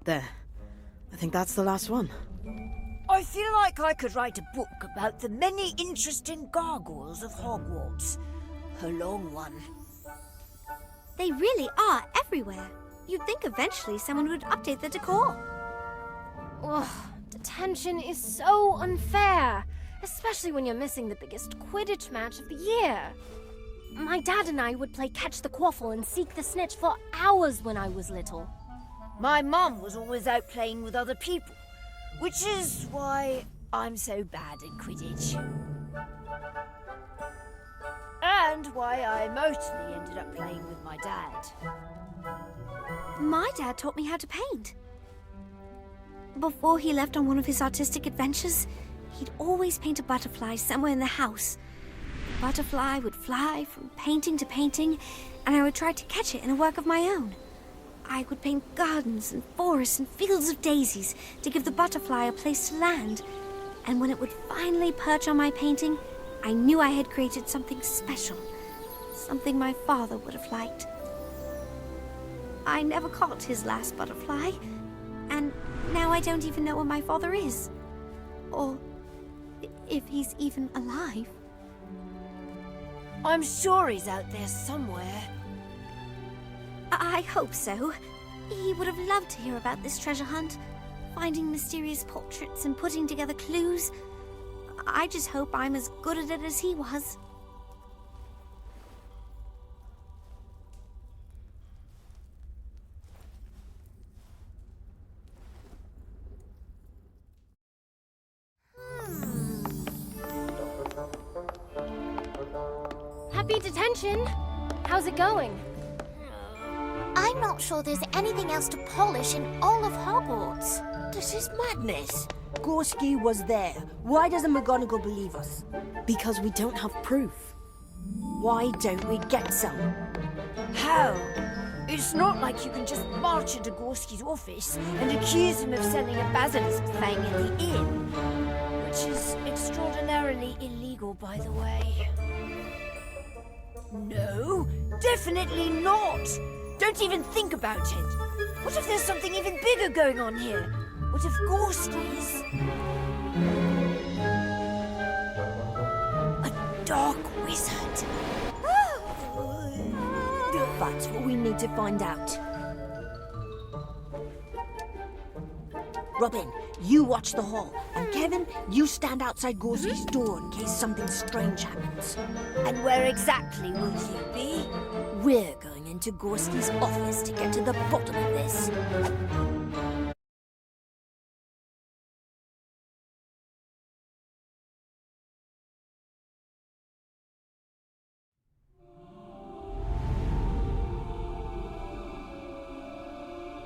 There. I think that's the last one. I feel like I could write a book about the many interesting gargoyles of Hogwarts. A long one. They really are everywhere. You'd think eventually someone would update the decor. Ugh, detention is so unfair, especially when you're missing the biggest Quidditch match of the year. My dad and I would play catch the quaffle and seek the snitch for hours when I was little. My mum was always out playing with other people, which is why I'm so bad at Quidditch. And why I mostly ended up playing with my dad. My dad taught me how to paint. Before he left on one of his artistic adventures, he'd always paint a butterfly somewhere in the house. The butterfly would fly from painting to painting, and I would try to catch it in a work of my own. I would paint gardens and forests and fields of daisies to give the butterfly a place to land. And when it would finally perch on my painting, I knew I had created something special. Something my father would have liked. I never caught his last butterfly, and now I don't even know where my father is. Or if he's even alive. I'm sure he's out there somewhere. I hope so. He would have loved to hear about this treasure hunt, finding mysterious portraits and putting together clues. I just hope I'm as good at it as he was. Happy detention! How's it going? I'm not sure there's anything else to polish in all of Hogwarts. This is madness. Gorski was there. Why doesn't McGonagall believe us? Because we don't have proof. Why don't we get some? How? It's not like you can just march into Gorski's office and accuse him of selling a basilisk fang in the inn. Which is extraordinarily illegal, by the way. No, definitely not! Don't even think about it. What if there's something even bigger going on here? What if Gorski'S... a dark wizard? That's what we need to find out. Robin, you watch the hall. And Kevin, you stand outside Gorski's door in case something strange happens. And where exactly will you be? We're going into Gorski's office to get to the bottom of this.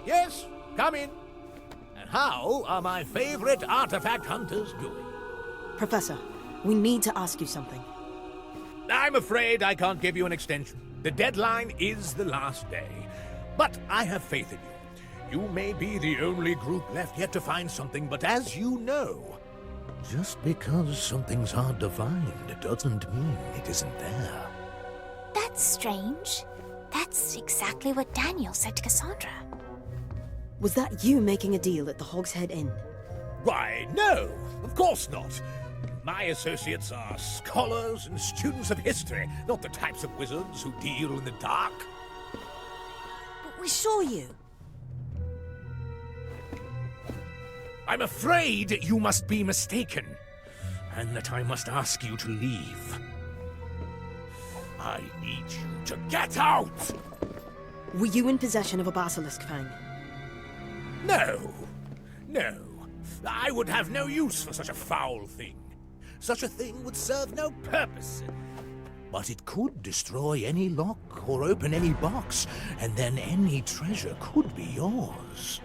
Yes, come in. And how are my favorite artifact hunters doing? Professor, we need to ask you something. I'm afraid I can't give you an extension. The deadline is the last day. But I have faith in you. You may be the only group left yet to find something, but as you know, just because something's hard to find doesn't mean it isn't there. That's strange. That's exactly what Daniel said to Cassandra. Was that you making a deal at the Hog's Head Inn? Why, no, of course not. My associates are scholars and students of history, not the types of wizards who deal in the dark. But we saw you. I'm afraid you must be mistaken, and that I must ask you to leave. I need you to get out! Were you in possession of a basilisk fang? No, no. I would have no use for such a foul thing. Such a thing would serve no purpose. But it could destroy any lock or open any box, and then any treasure could be yours.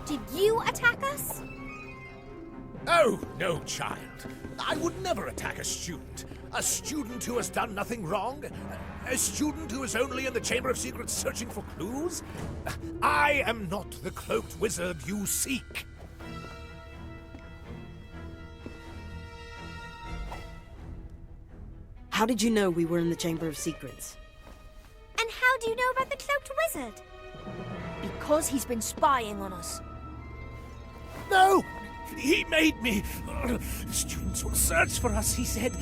Did you attack us? Oh, no, child. I would never attack a student. A student who has done nothing wrong? A student who is only in the Chamber of Secrets searching for clues? I am not the cloaked wizard you seek. How did you know we were in the Chamber of Secrets? And how do you know about the cloaked wizard? Because he's been spying on us. No! He made me! Students will search for us, he said.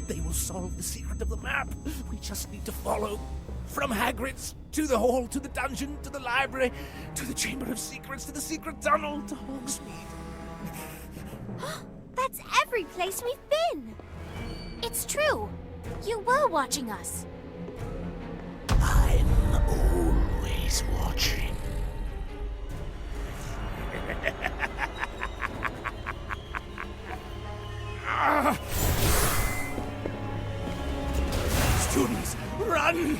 They will solve the secret of the map. We just need to follow. From Hagrid's, to the hall, to the dungeon, to the library, to the Chamber of Secrets, to the secret tunnel, to Hogsmeade. That's every place we've been! It's true. You were watching us. I'm always watching. Students, run!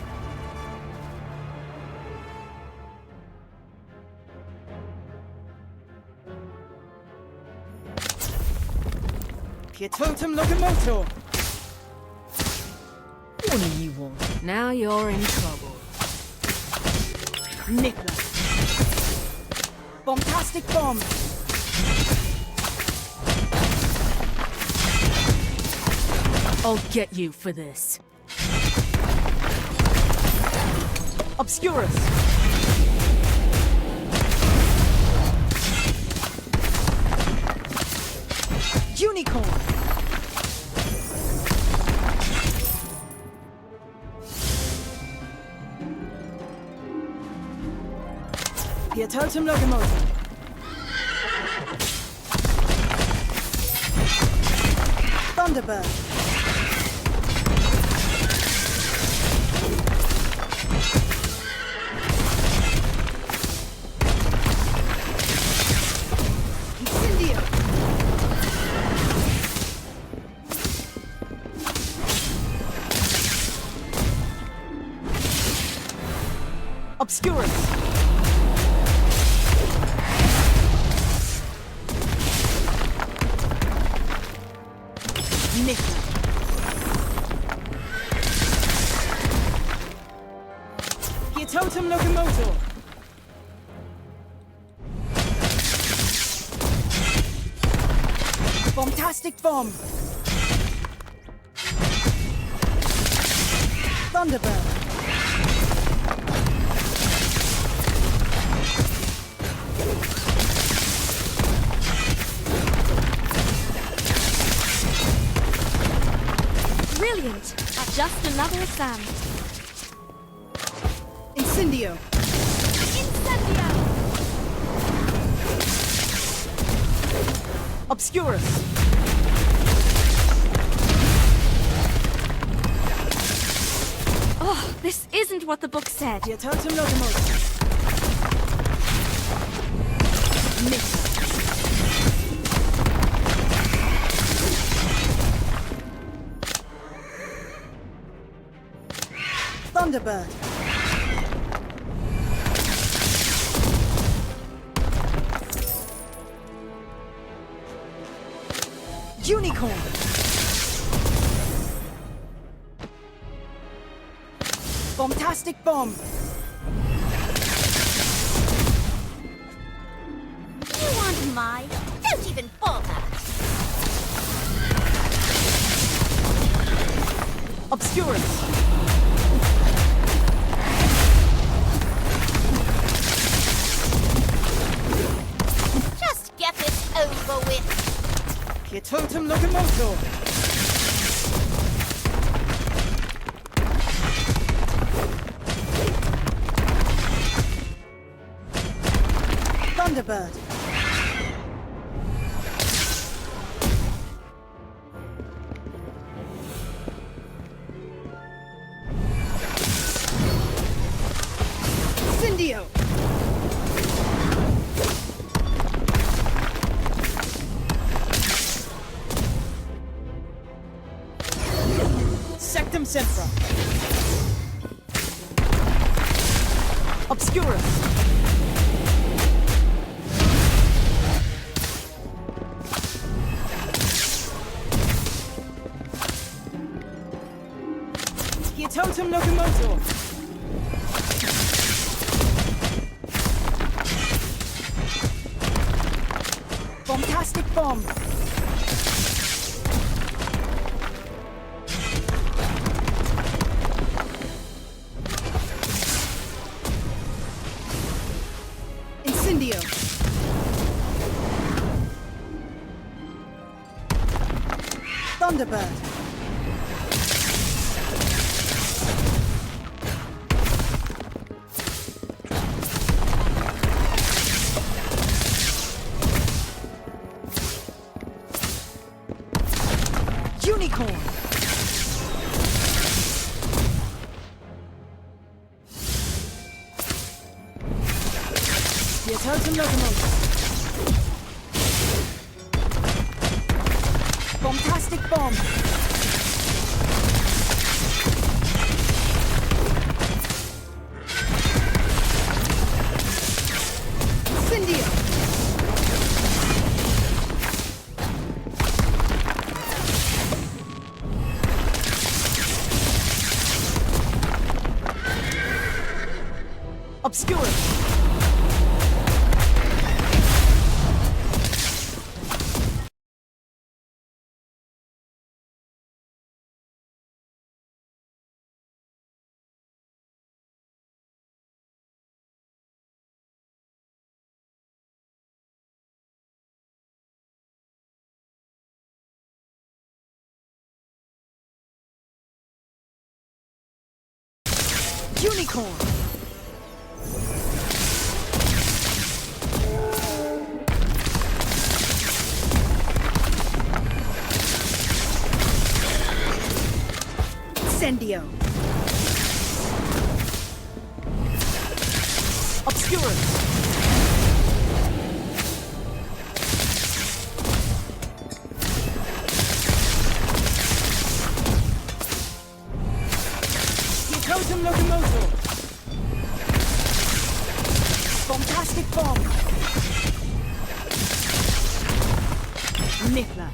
Totem locomotor. What do you want? Now you're in trouble. Nicola. Bombastic bomb. I'll get you for this. Obscurus. Unicorn. Your totem locomotive. Thunderbird. Incendio. Obscurus. Nicola. Your totem locomotor. Bombastic bomb. Thunderbird. Brilliant! Just another exam. Incendio. Incendio! Obscurus. Oh, this isn't what the book said. Your totem locomotive. Nicola. Thunderbird. Unicorn. Bombastic bomb. You want my? Don't even bother. Obscurus. Just get this over with. Your totem locomotor. Thunderbird. Incendio. Sectum Sempra. Obscurus. Your totem locomotor. Bombastic bomb. Incendio. Thunderbird. Unicorn. Your totem locomotive. Bombastic bomb. Incendio. Obscurus. Unicorn. Incendio. Obscurus. Totem locomotor. Bombastic bomb. Niffler.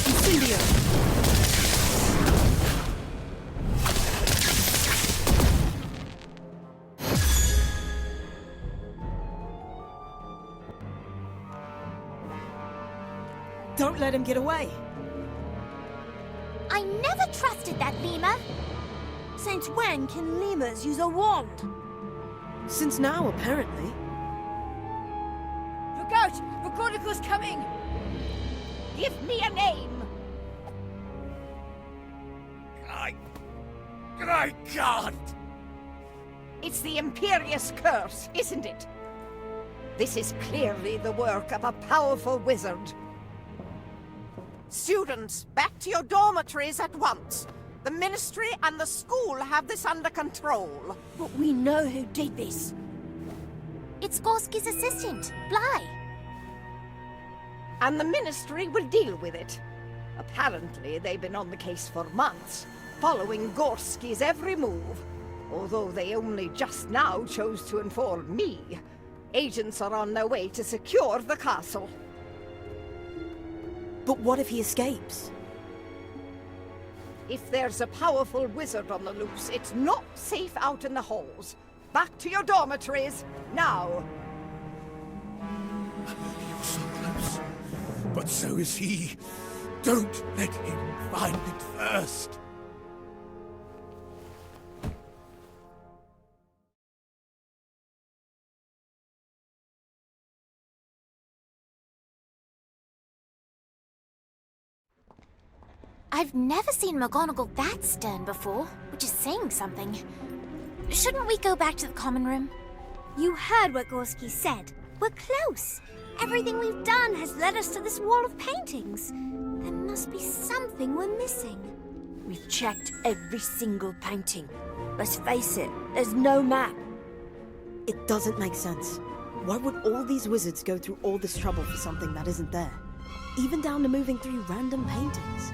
Incendio. Don't let him get away. I never trusted that lemur. Since when can lemurs use a wand? Since now, apparently. Look out! Gorski'S coming! Give me a name. I can't! It's the Imperious Curse, isn't it? This is clearly the work of a powerful wizard. Students, back to your dormitories at once. The Ministry and the school have this under control. But we know who did this. It's Gorski'S assistant, Bly. And the Ministry will deal with it. Apparently, they've been on the case for months, following Gorski'S every move. Although they only just now chose to inform me. Agents are on their way to secure the castle. But what if he escapes? If there's a powerful wizard on the loose, it's not safe out in the halls. Back to your dormitories, now! You're so close. But so is he. Don't let him find it first. I've never seen McGonagall that stern before, which is saying something. Shouldn't we go back to the common room? You heard what Gorski'S said. We're close. Everything we've done has led us to this wall of paintings. There must be something we're missing. We've checked every single painting. Let's face it, there's no map. It doesn't make sense. Why would all these wizards go through all this trouble for something that isn't there? Even down to moving through random paintings.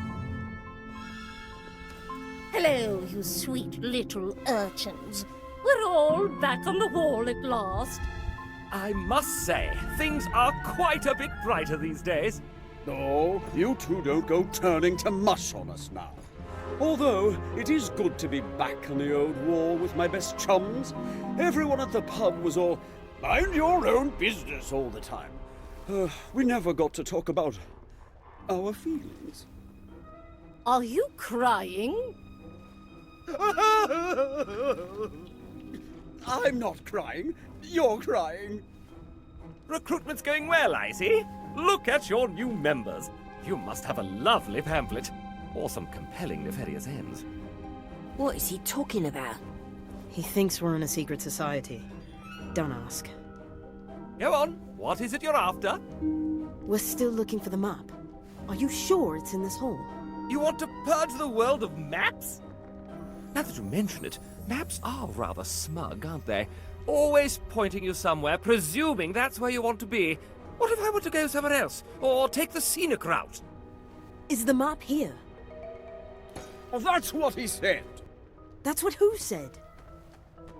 Hello, you sweet little urchins. We're all back on the wall at last. I must say, things are quite a bit brighter these days. Oh, you two don't go turning to mush on us now. Although, it is good to be back on the old wall with my best chums. Everyone at the pub was all, mind your own business all the time. We never got to talk about our feelings. Are you crying? I'm not crying. You're crying. Recruitment's going well, I see. Look at your new members. You must have a lovely pamphlet. Or some compelling nefarious ends. What is he talking about? He thinks we're in a secret society. Don't ask. Go on. What is it you're after? We're still looking for the map. Are you sure it's in this hall? You want to purge the world of maps? Now that you mention it, maps are rather smug, aren't they? Always pointing you somewhere, presuming that's where you want to be. What if I were to go somewhere else? Or take the scenic route? Is the map here? Oh, that's what he said. That's what who said?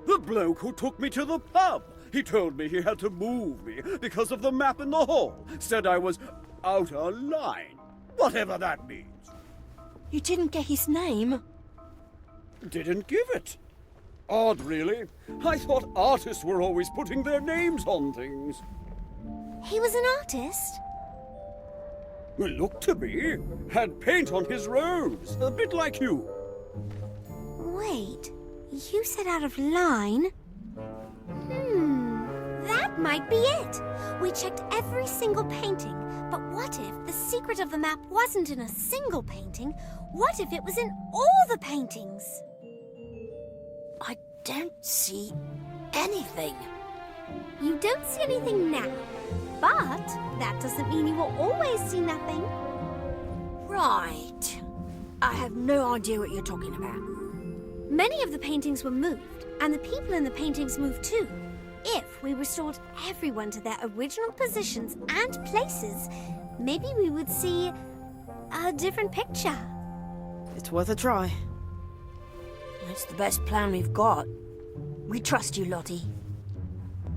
The bloke who took me to the pub. He told me he had to move me because of the map in the hall. Said I was out of line. Whatever that means. You didn't get his name? Didn't give it. Odd, really. I thought artists were always putting their names on things. He was an artist? Well, looked to be. Had paint on his robes, a bit like you. Wait, you said out of line? That might be it. We checked every single painting, but what if the secret of the map wasn't in a single painting? What if it was in all the paintings? I don't see anything. You don't see anything now, but that doesn't mean you will always see nothing. Right. I have no idea what you're talking about. Many of the paintings were moved, and the people in the paintings moved too. If we restored everyone to their original positions and places, maybe we would see a different picture. It's worth a try. It's the best plan we've got. We trust you, Lottie.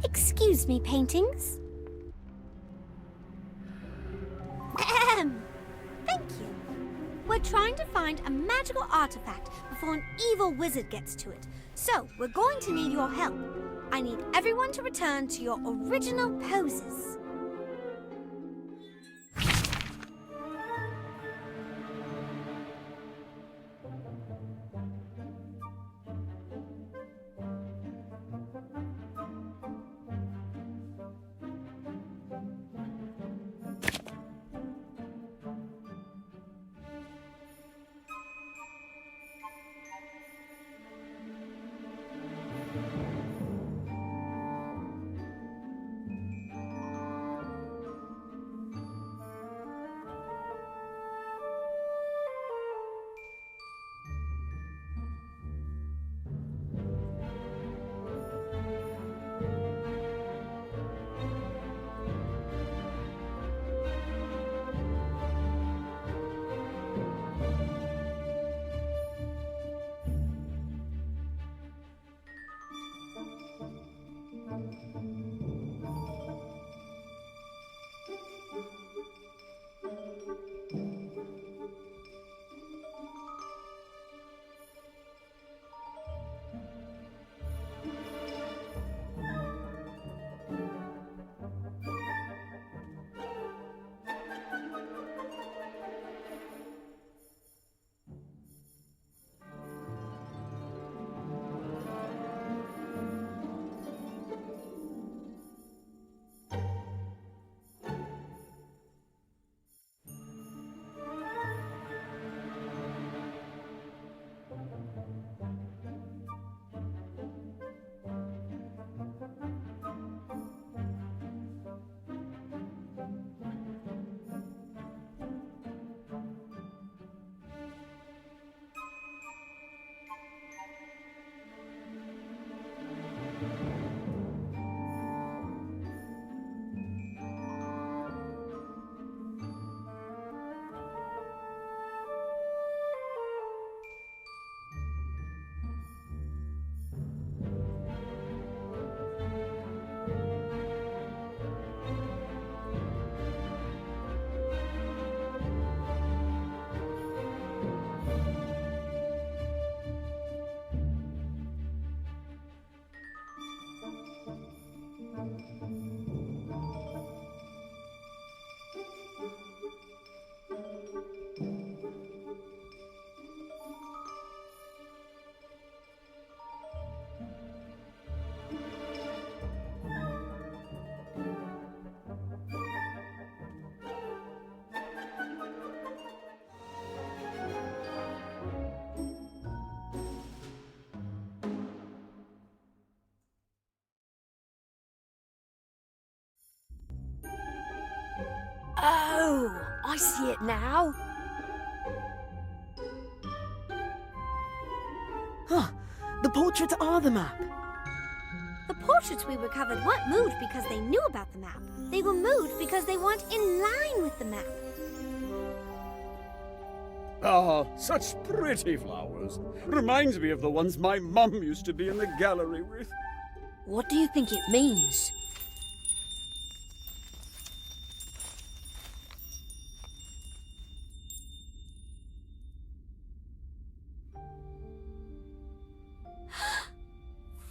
Excuse me, paintings. Ahem. Thank you. We're trying to find a magical artifact before an evil wizard gets to it. So, we're going to need your help. I need everyone to return to your original poses. I see it now. Huh. The portraits are the map. The portraits we recovered weren't moved because they knew about the map. They were moved because they weren't in line with the map. Ah, such pretty flowers. Reminds me of the ones my mum used to be in the gallery with. What do you think it means?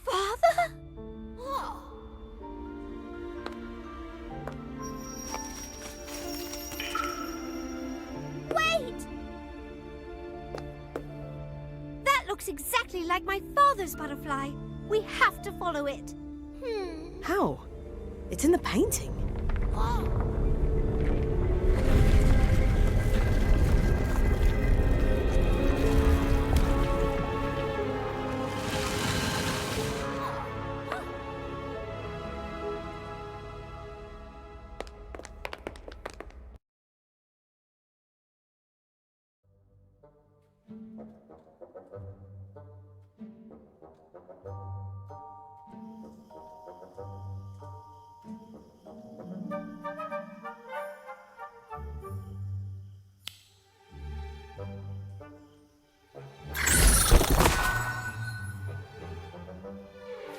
Father? Wait! That looks exactly like my father's butterfly. We have to follow it. How? It's in the painting.